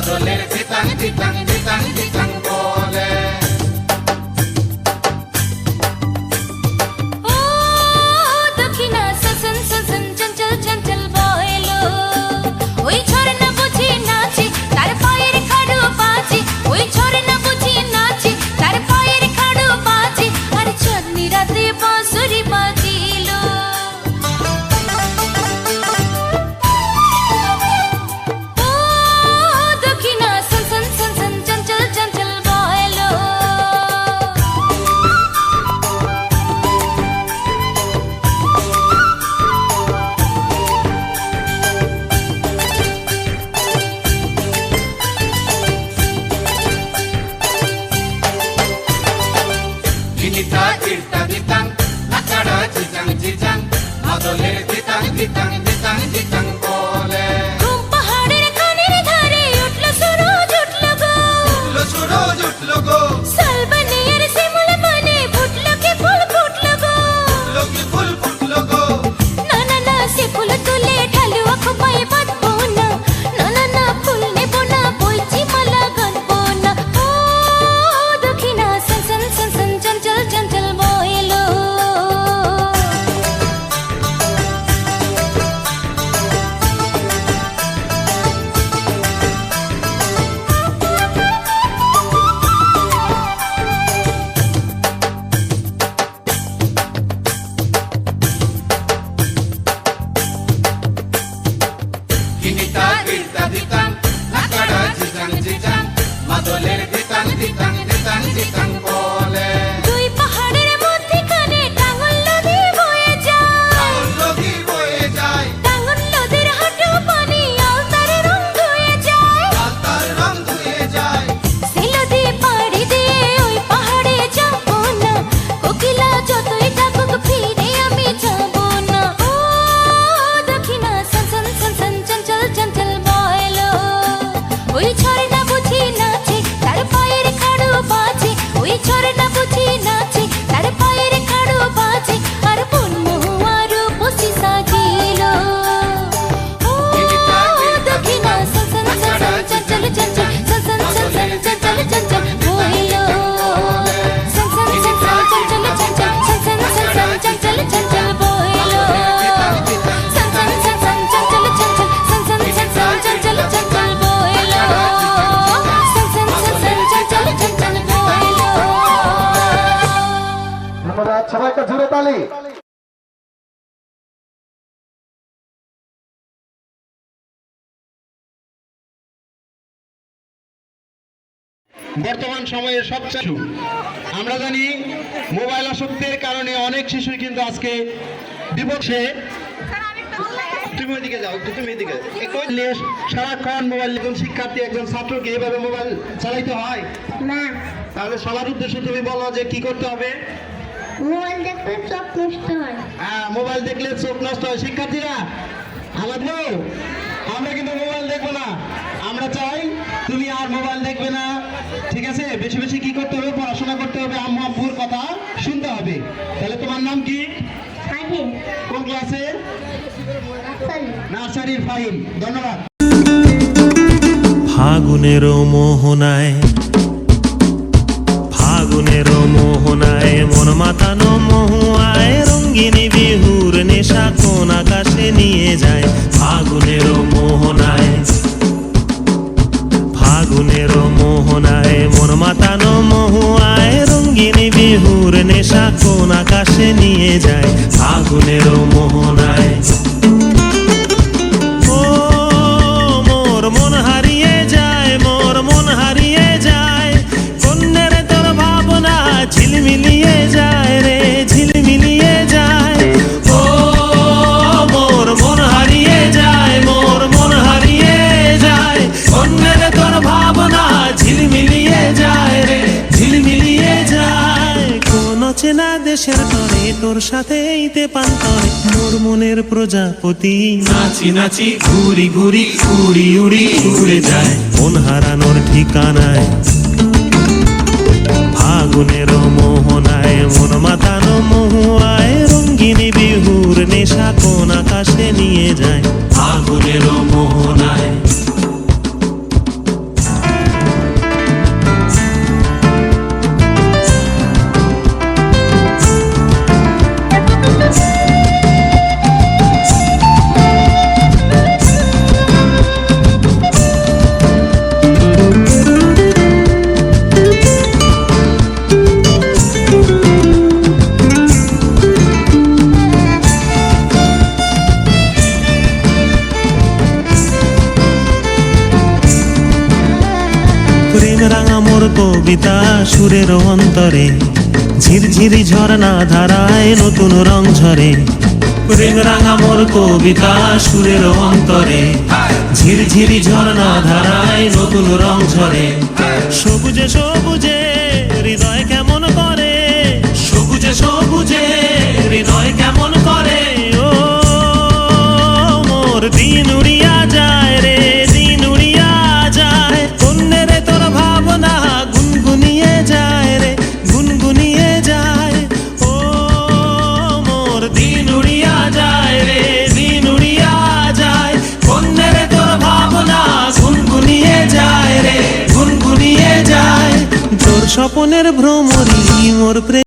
মাদলের দিতাং দিতাং দিতাং দিতাং বলে। ও দক্ষিণা সনসন সনসন চঞ্চল চঞ্চল বয়লো, ওই ঝরনা বুঝি নাচে তার পায়ের খাড়ু বাজে, ওই ঝরনা বুঝি নাচে তার পায়ের খাড়ু বাজে, আর চাঁদনি রাতে বাঁশরি বাজিল। ও দক্ষিণা সনসন সনসন চঞ্চল চঞ্চল বয়লো। গিনিতা তীর্তা দিতাং নাচাড়া চিচাং চিচাং মাদলের দিতাং দিতাং দিতাং দিতাং বলে। ঘুম পাহাড়ের কানের ধারে উঠলো সুরজ উঠলো গো, উঠলো সুরজ উঠলো গো, শালবনের শিমুল বনে ফুটলো কি ফুল ফুটলো গো, ফুটলো কি ফুল ফুটলো গো। না না না সে ফুল তুলে ঢালু খোপায় বাঁধবো না, না না না ফুল নেব না বইছি মালা গাঁথবো না। ও দক্ষিণা সনসন সনসন চঞ্চল চঞ্চল বয়লো। গিনিতা তীর্তা দিতাং নাচাড়া চিচাং চিচাং মাদলের দিতাং দিতাং দিতাং দিতাং বলে। দুই পাহাড়ের মধ্যখানে টাঙ্গল নদী বয়ে যায়, টাঙ্গন নদী বয়ে যায়, টাঙ্গল নদীর হাঁটু পানি আলতার রং ধুয়ে যায়। আলতার রং ধুয়ে যায়। সে নদী পাড়ি দিয়ে ওই পাহাড়ে যাবো না, কোকিলা যতই ডাকুক ফিরে আমি যাবো না। ও দক্ষিণা সনসন সনসন চঞ্চল চঞ্চল বয়লো, ওই ঝরনা বুঝি নাচে তার পায়ের খাড়ু বাজে, ওই ঝরনা বুঝি নাচে তার পায়ের খাড়ু বাজে, আর বন মহুয়ারু বসি সাজিল। ও দক্ষিণা সনসন সনসন চঞ্চল চঞ্চল সনসন সনসন চঞ্চল চঞ্চল বয়লো, সনসন সনসন চঞ্চল চঞ্চল সনসন সনসন চঞ্চল চঞ্চল বয়লো, সনসন সনসন চঞ্চল চঞ্চল সনসন সনসন চঞ্চল চঞ্চল বয়লো, সনসন সনসন চঞ্চল চঞ্চল বয়লো। ধন্যবাদ সবাইকে, জোরে তালি। বর্তমান সময়ের সবচেয়ে আমরা জানি মোবাইল আসক্তির কারণে অনেক শিশু কিন্তু আজকে বিপদে। তুমি ওইদিকে যাও, তুমি এদিকে। সারাক্ষণ মোবাইল, একজন শিক্ষার্থী একজন ছাত্রকে এভাবে মোবাইল চালাইতে হয় না, তাহলে সবার উদ্দেশ্যে তুমি বলো যে কি করতে হবে। মোবাইল দেখলে চোখ নষ্ট হয়। হ্যাঁ, মোবাইল দেখলে চোখ নষ্ট হয়। শিক্ষার্থীরা আমাদের, আমরা কিন্তু মোবাইল দেখবো না, আমরা চাই তুমি আর মোবাইল দেখবে না, ঠিক আছে? বেশি বেশি কি করতে হবে, পড়াশোনা করতে হবে, আম্মু আব্বুর কথা শুনতে হবে। তাহলে তোমার নাম কি? ফাহিম, কোন ক্লাসে? আসলে নার্সারির ফাহিম। ধন্যবাদ। ফাগুনের মোহনায়, ফাগুনের মোহনায় মন মাতানো মহুয়ায় রঙ্গিনী বিহুর নেশা কোন আকাশে নিয়ে যায়। ফাগুনের মোহনায়, ফাগুনের মোহনায় মন মাতানো মহুয়ায় রঙ্গিনী বিহুর নেশা কোন আকাশে নিয়ে যায়। ফাগুনের মোহনায় ও মোর মন হারিয়ে যায়, মোর মন হারিয়ে যায়, কন্যের তোর ভাবনা ঝিলমিলিয়ে যায় রে, ঝিলমিলিয়ে যায়। ও মোর মন হারিয়ে যায়, মোর মন হারিয়ে যায়, কন্যের তোর ভাবনা ঝিলমিলিয়ে যায় রে, ঝিলমিলিয়ে যায়। কোন চেনা দেশের তরে তোর সাথে এইতে পান্তরে মোর মনের প্রজাপতি নাচি নাচি ঘুরি ঘুরি উড়ি উড়ি উড়ে যায় মন হারানোর ঠিকানায়। ফাগুনের মোহনায় মন মাতানো মহুয়ায় রঙ্গিনী বিহুর নেশা কোন আকাশে নিয়ে যায়। ফাগুনের মোহনায় কবিতা সুরের অন্তরে, ঝিরঝিরি ঝরনা ধারায় নতুন রং ঝরে। প্রেম রাঙা মোর কবিতা সুরের অন্তরে, ঝিরঝিরি ঝরনা ধারায় নতুন রং ঝরে। সবুজে সবুজে হৃদয় কেমন করে, সবুজে সবুজে হৃদয় কেমন করে। ও মোর দিন উড়িয়া যায় রে, দিন উড়িয়া যায়। কন্যেরে তোর ভাবনা গুনগুনিয়ে যায় রে, গুনগুনিয়ে যায়। ও মোর দিন উড়িয়া যায় রে, দিন উড়িয়া যায়। কন্যেরে তোর ভাবনা গুনগুনিয়ে যায় রে, গুনগুনিয়ে যায়। তোর স্বপনের ভ্রমরী মোর প্রেম